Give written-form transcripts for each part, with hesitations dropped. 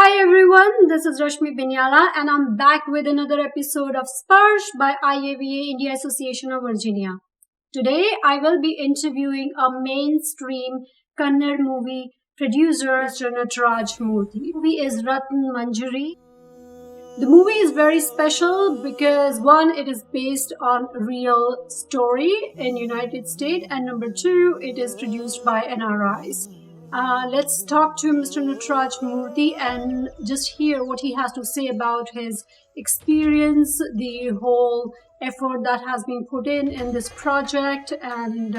Hi everyone, this is Rashmi Binyala and I'm back with another episode of Sparsh by IAVA India Association of Virginia. Today I will be interviewing a mainstream Kannada movie producer, Mr. Nataraja Murthy. The movie is Ratnamanjari. The movie is very special because one, it is based on a real story in United States, and number two, it is produced by NRIs. Let's talk to Mr. Nataraja Murthy and just hear what he has to say about his experience, the whole effort that has been put in this project, and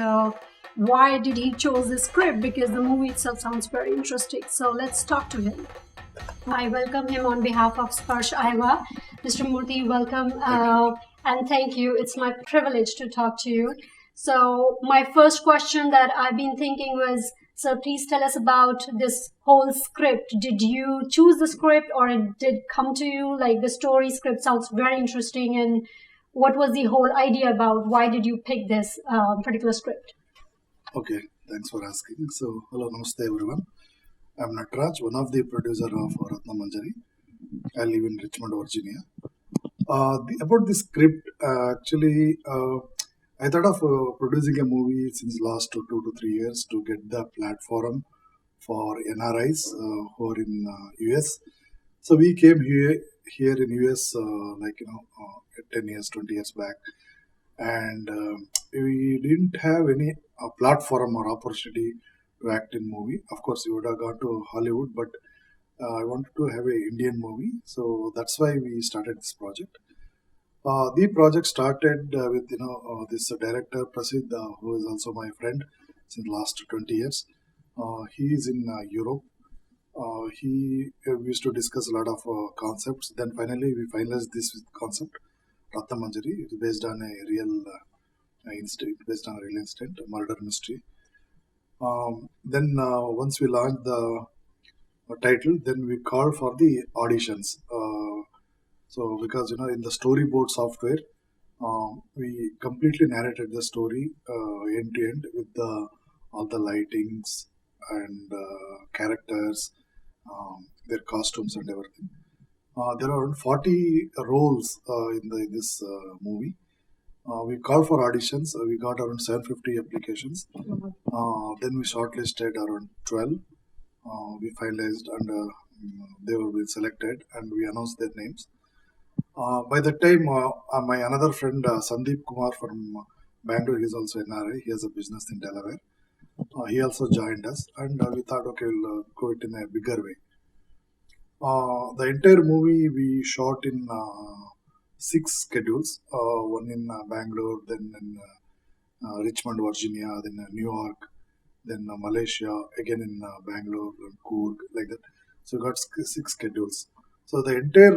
why did he chose this script, because the movie itself sounds very interesting. So let's talk to him. I welcome him on behalf of Sparsh IAVA. Mr. Murthy, welcome and thank you. It's my privilege to talk to you. So my first question that I've been thinking was, so please tell us about this whole script. Did you choose the script or it did come to you? Like, the story script sounds very interesting, and what was the whole idea about? Why did you pick this particular script? Okay, thanks for asking. So, hello, namaste everyone. I'm Nataraj, one of the producer of Ratnamanjari. I live in Richmond, Virginia. About the script, actually, I thought of producing a movie since last 2 to 3 years to get the platform for NRIs who are in US. So we came here in US 10 years, 20 years back, and we didn't have any platform or opportunity to act in movie. Of course, we would have gone to Hollywood, but I wanted to have an Indian movie, so that's why we started this project. The project started with this director Prasid, who is also my friend since last 20 years. He is in Europe. We used to discuss a lot of concepts. Then finally we finalized this concept, Ratnamanjari. It is based on a real incident, a murder mystery. Then once we launched the title, then we called for the auditions. So because in the storyboard software, we completely narrated the story end to end with all the lightings and characters, their costumes and everything. There are around 40 roles in this movie. We called for auditions. We got around 750 applications. Then we shortlisted around 12. We finalized and they will be selected, and we announced their names. By that time, my another friend Sandeep Kumar from Bangalore, he is also NRI. He has a business in Delaware. He also joined us, and we thought, okay, we'll go it in a bigger way. The entire movie we shot in 6 schedules. One in Bangalore, then in Richmond, Virginia, then New York, then Malaysia, again in Bangalore, Coorg, like that. So we got 6 schedules. So the entire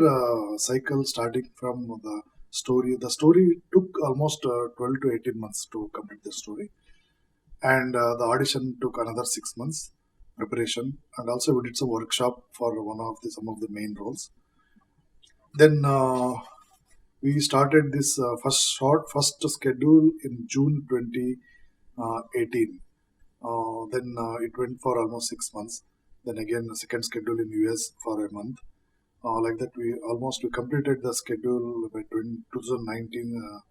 cycle, starting from the story took almost 12 to 18 months to complete the story, and the audition took another 6 months preparation, and also we did some workshop for some of the main roles. Then we started this first schedule in June 2018. Then it went for almost 6 months. Then again, the second schedule in US for a month. Like that, we completed the schedule by 2019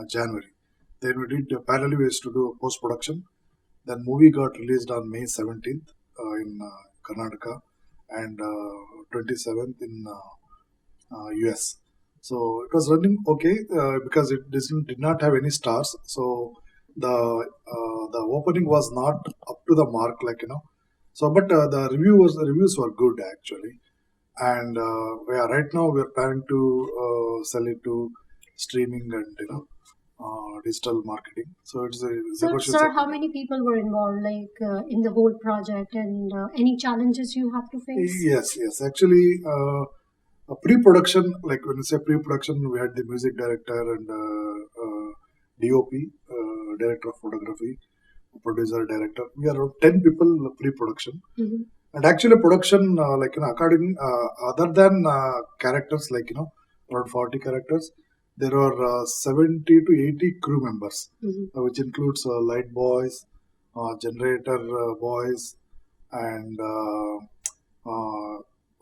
January. Then we did parallel ways to do post production. Then movie got released on May 17th in Karnataka, and 27th in US. So it was running okay because it did not have any stars. So the opening was not up to the mark, So, but the reviews were good actually, and right now we are planning to sell it to streaming and digital marketing. So it's a Sir, how many people were involved, in the whole project, and any challenges you have to face? Yes. Actually, pre-production, like when you say pre-production, we had the music director and DOP, director of photography, producer, director. We are 10 people pre-production. Mm-hmm. And actually production, according, other than characters, around 40 characters, there are 70 to 80 crew members, which includes light boys, generator boys, and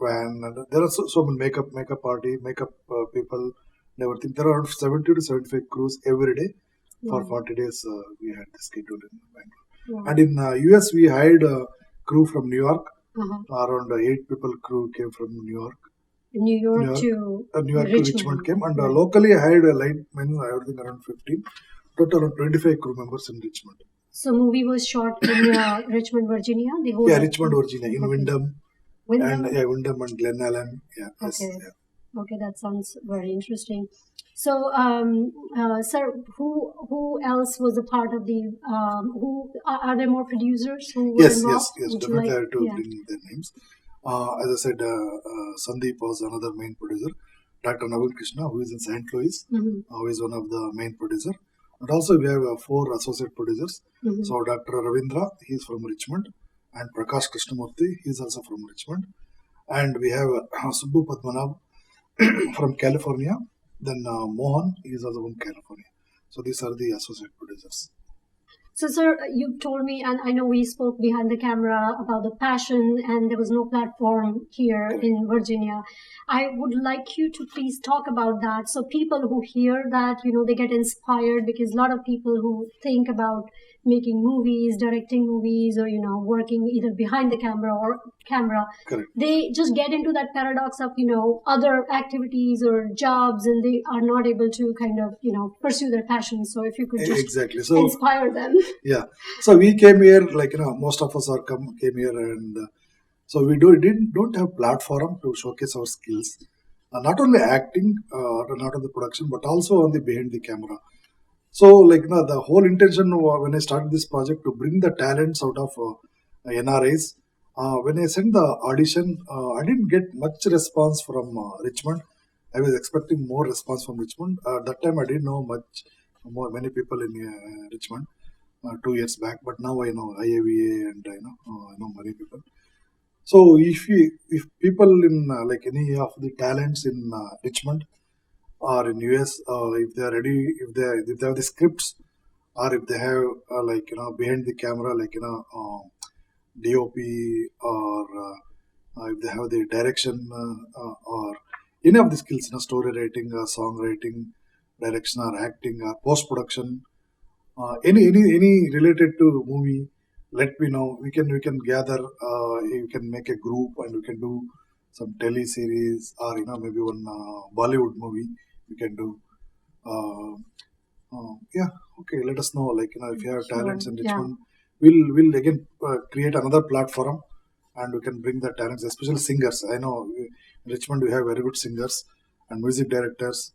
van, and there are so many makeup party, makeup people, and everything. There are around 70 to 75 crews every day for Wow. 40 days. We had the schedule in Bangalore. Wow. And in US, we hired a crew from New York. Uh-huh. Around 8 people crew came from New York. New York New York, to New York to Richmond. Richmond came, and Right. locally I hired a lineman, everything around 15. Total around 25 crew members in Richmond. So movie was shot in Richmond, Virginia. The whole Yeah, Richmond, Virginia, in Okay. Wyndham, Wyndham. and Wyndham and Glen Allen. Yeah, yes, Okay. yeah. Okay, that sounds very interesting. So, sir, who else was a part of the? Who are there more producers who were Yes, involved? Would you definitely like? I have to Yeah. bring their names. As I said, Sandeep was another main producer. Dr. Navin Krishna, who is in St. Louis, Mhm. who is one of the main producer. And also we have 4 associate producers. Mhm. So Dr. Ravindra, he is from Richmond, and Prakash Krishnamurthy, he is also from Richmond. And we have Subbu Padmanabh from California. Then Mohan, he is also from California. So these are the associate producers. So, sir, you told me, and I know we spoke behind the camera about the passion, and there was no platform here in Virginia. I would like you to please talk about that. So people who hear that, they get inspired, because a lot of people who think about making movies, directing movies, or, working either behind the camera or camera, Correct. they just get into that paradox of, other activities or jobs, and they are not able to kind of, pursue their passion. So if you could just Exactly. So inspire them. yeah. So we came here, like, most of us came here, and so we don't have platform to showcase our skills. Not only acting, not on the production, but also on the behind the camera. So, like, the whole intention when I started this project to bring the talents out of NRIs. When I sent the audition, I didn't get much response from Richmond. I was expecting more response from Richmond. That time I didn't know many people in Richmond 2 years back, but now I know IAVA, and I know many people. So if people in like any of the talents in Richmond or in US, if they are ready, if they have the scripts, or if they have like behind the camera, like DOP, or if they have the direction, or any of the skills, story writing, songwriting, direction, or acting, or post production, any related to movie, let me know. We can gather, you can make a group, and we can do some tele series, or maybe one Bollywood movie we can do. uh, yeah, okay, let us know, like if you have talents in Yeah. Richmond, we'll again create another platform, and we can bring the talents, especially singers. I know in Richmond we have very good singers and music directors.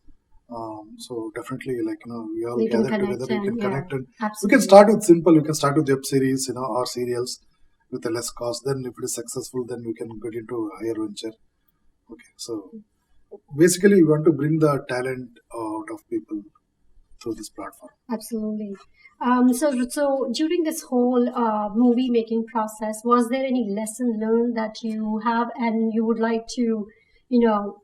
So definitely, like we all We can gather connect together, we can and, yeah, connect, and we can absolutely. start with simple. We can start with web series, or serials with a less cost. Then if it is successful, then we can get into a higher venture. Okay, so basically we want to bring the talent out of people through this platform. Absolutely. So during this whole movie making process, was there any lesson learned that you have, and you would like to, you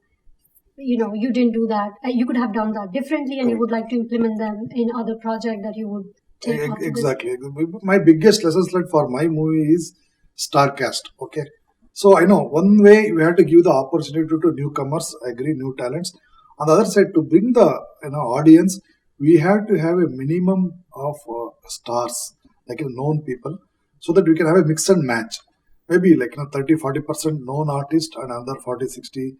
didn't do that. You could have done that differently, and you would like to implement them in other project that you would take after this? Exactly. My biggest lessons learned for my movie is star cast. Okay, so I know one way we have to give the opportunity to newcomers, I agree, new talents. On the other side, to bring the audience, we have to have a minimum of stars, like known people, so that we can have a mix and match. Maybe like 30-40% known artist, and another 40-60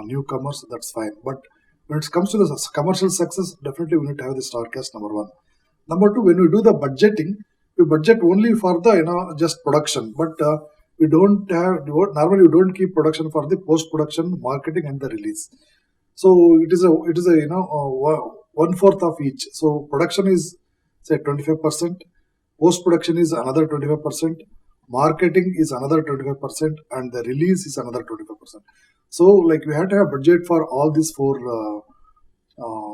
newcomers. That's fine. But when it comes to the commercial success, definitely we need to have the star cast, number one. Number two, when we do the budgeting, we budget only for the just production, but we don't have normally we don't keep production for the post production, marketing, and the release. So it is a 1/4 of each. So production is say 25%, post production is another 25%, marketing is another 25%, and the release is another 25%. So like we have to have budget for all these four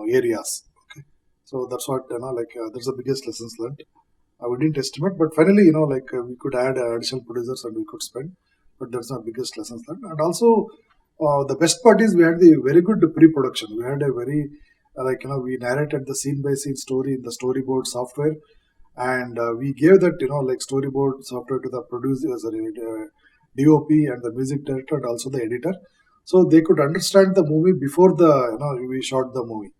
areas. Okay, so that's what that's the biggest lessons learned. We didn't estimate, but finally we could add additional producers and we could spend, but that's our biggest lessons learned. And also the best part is we had the very good pre-production. We had a very we narrated the scene by scene story in the storyboard software, and we gave that storyboard software to the producer, DOP and the music director and also the editor. So they could understand the movie before we shot the movie.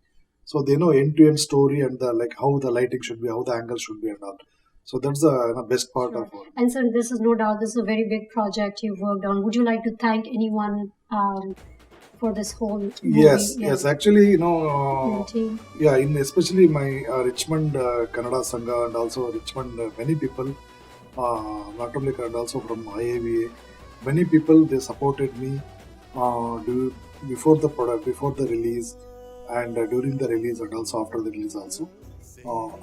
So they know end-to-end story and the like how the lighting should be, how the angle should be, and all. So that's the best part Sure. of our. And so this is no doubt, this is a very big project you've worked on. Would you like to thank anyone for this whole movie? Yes, Yeah. yes. Actually, Team. yeah, in especially my Richmond Kannada Sangha and also Richmond, many people, not only and also from IAVA, many people they supported me before the product, before the release, and during the release, and also after the release also,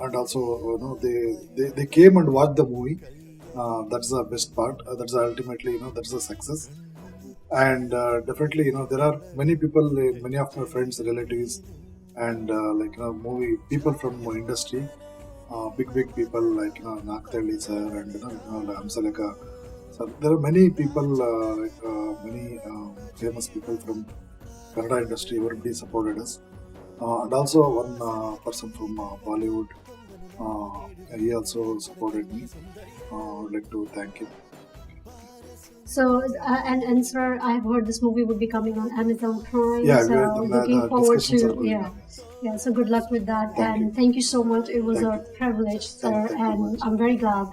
and also they came and watched the movie. That's the best part. That's ultimately that's the success. And definitely there are many people, many of my friends, relatives, and movie people from industry, big people like Nakthali sir and Amsalaka. So there are many people, many famous people from Kannada industry who already supported us, and also one person from Bollywood. He also supported me. I would like to thank him. So, and sir, I've heard this movie would be coming on Amazon Prime. Yeah, so looking the forward discussions are to going on. yeah. So good luck with that, Thank and you. thank you so much. It was Thank a you. privilege, sir, Thank you and much. I'm very glad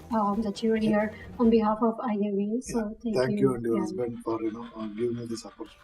that you're here on behalf of IAV. So Thank you and your Yeah. husband for giving me this opportunity.